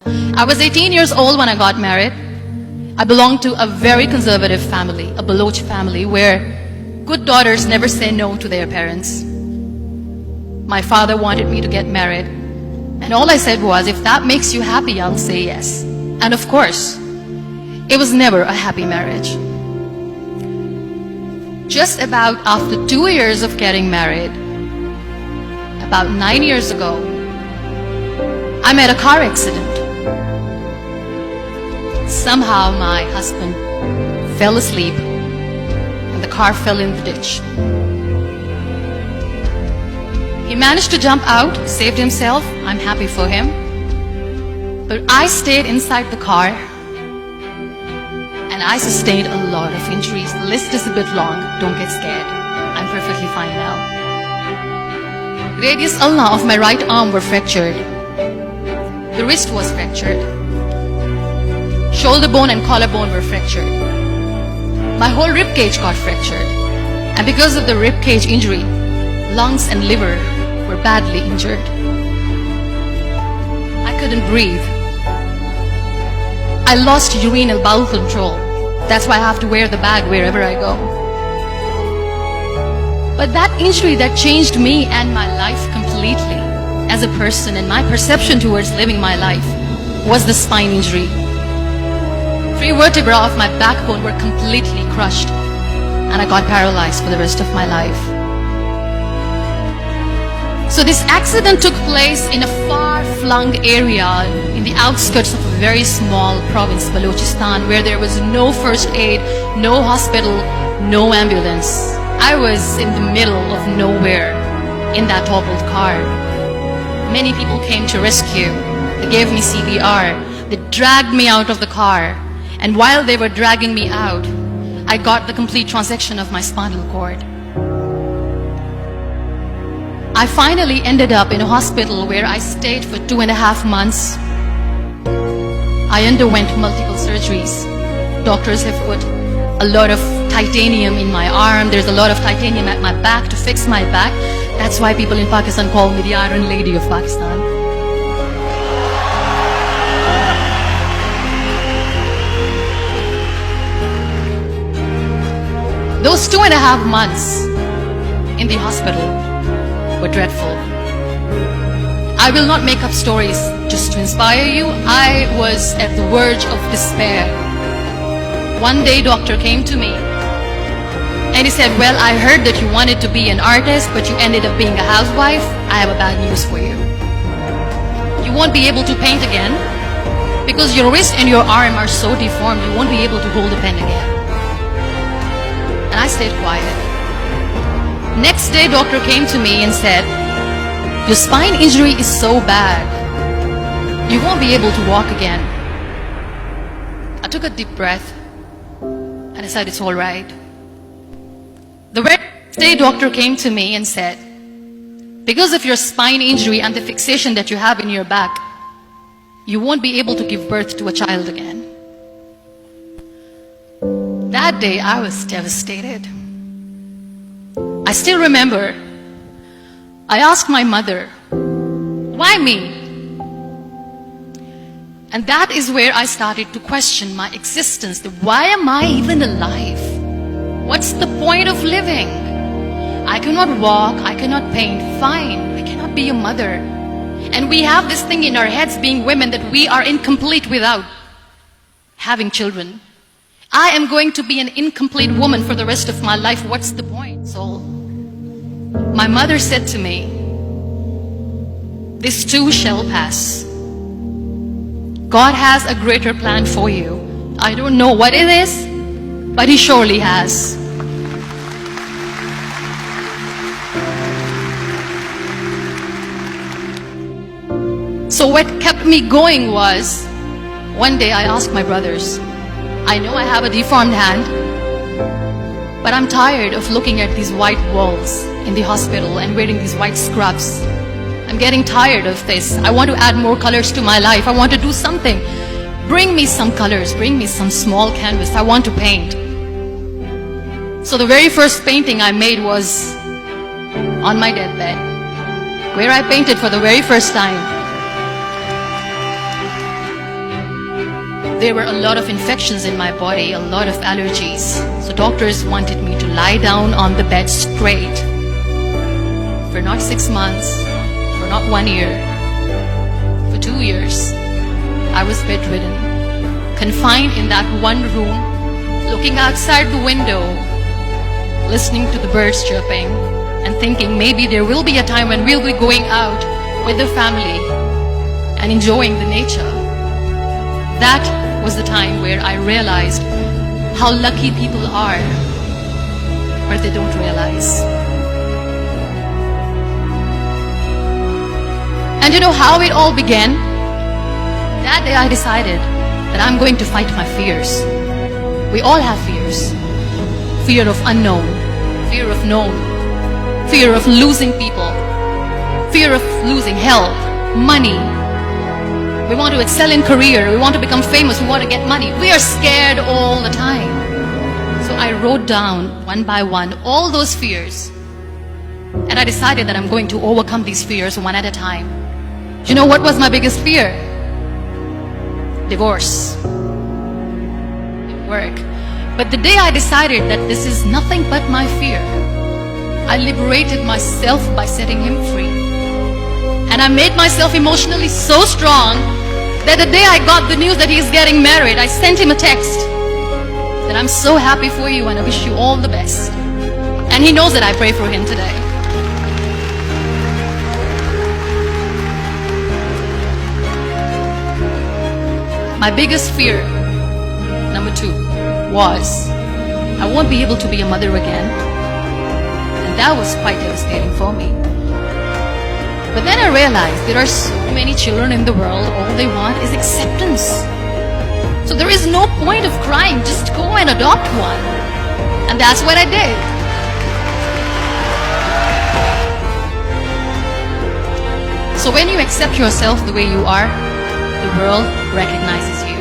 I was 18 years old when I got married. I belonged to a very conservative family, a Baloch family, where good daughters never say no to their parents. My father wanted me to get married, and all I said was, if that makes you happy, I'll say yes. And of course, it was never a happy marriage. Just about after 2 years of getting married, about 9 years ago, I met a car accident. Somehow my husband fell asleep and the car fell in the ditch. He managed to jump out, saved himself. I'm happy for him. But I stayed inside the car and I sustained a lot of injuries. The list is a bit long. Don't get scared. I'm perfectly fine now. Radius ulna of my right arm were fractured. The wrist was fractured. Shoulder bone and collarbone were fractured. My whole rib cage got fractured. And because of the rib cage injury, lungs and liver were badly injured. I couldn't breathe. I lost urine and bowel control. That's why I have to wear the bag wherever I go. But that injury that changed me and my life completely as a person and my perception towards living my life was the spine injury. 3 vertebrae of my backbone were completely crushed and I got paralyzed for the rest of my life. So this accident took place in a far-flung area in the outskirts of a very small province, Balochistan, where there was no first aid, no hospital, no ambulance. I was in the middle of nowhere in that toppled car. Many people came to rescue. They gave me CPR. They dragged me out of the car. And while they were dragging me out, I got the complete transection of my spinal cord. I finally ended up in a hospital where I stayed for 2.5 months. I underwent multiple surgeries. Doctors have put a lot of titanium in my arm. There's a lot of titanium at my back to fix my back. That's why people in Pakistan call me the Iron Lady of Pakistan. Those 2.5 months in the hospital were dreadful. I will not make up stories just to inspire you. I was at the verge of despair. One day, doctor came to me and he said, well, I heard that you wanted to be an artist, but you ended up being a housewife. I have a bad news for you. You won't be able to paint again because your wrist and your arm are so deformed, you won't be able to hold a pen again. And I stayed quiet. Next day, doctor came to me and said, your spine injury is so bad, you won't be able to walk again. I took a deep breath and I said, it's all right. The very next day, doctor came to me and said, because of your spine injury and the fixation that you have in your back, you won't be able to give birth to a child again. That day, I was devastated. I still remember, I asked my mother, why me? And that is where I started to question my existence. Why am I even alive? What's the point of living? I cannot walk, I cannot paint, fine, I cannot be a mother. And we have this thing in our heads, being women, that we are incomplete without having children. I am going to be an incomplete woman for the rest of my life. What's the point? So my mother said to me, this too shall pass. God has a greater plan for you. I don't know what it is, but He surely has. So what kept me going was, one day I asked my brothers, I know I have a deformed hand, but I'm tired of looking at these white walls in the hospital and wearing these white scrubs. I'm getting tired of this. I want to add more colors to my life. I want to do something. Bring me some colors. Bring me some small canvas. I want to paint. So the very first painting I made was on my deathbed, where I painted for the very first time. There were a lot of infections in my body, a lot of allergies. So doctors wanted me to lie down on the bed straight for not 6 months, for not 1 year, for 2 years. I was bedridden, confined in that one room, looking outside the window, listening to the birds chirping, and thinking maybe there will be a time when we'll be going out with the family and enjoying the nature. That was the time where I realized how lucky people are, but they don't realize. And you know how it all began? That day I decided that I'm going to fight my fears. We all have fears. Fear of unknown, fear of known, fear of losing people, fear of losing health, money. We want to excel in career, we want to become famous, we want to get money. We are scared all the time. So I wrote down one by one all those fears. And I decided that I'm going to overcome these fears one at a time. Do you know what was my biggest fear? Divorce. Didn't work. But the day I decided that this is nothing but my fear, I liberated myself by setting him free. And I made myself emotionally so strong that the day I got the news that he's getting married, I sent him a text that I'm so happy for you and I wish you all the best. And he knows that I pray for him today. My biggest fear, number 2, was I won't be able to be a mother again. And that was quite devastating for me. But then I realized there are so many children in the world, all they want is acceptance. So there is no point of crying, just go and adopt one. And that's what I did. So when you accept yourself the way you are, the world recognizes you.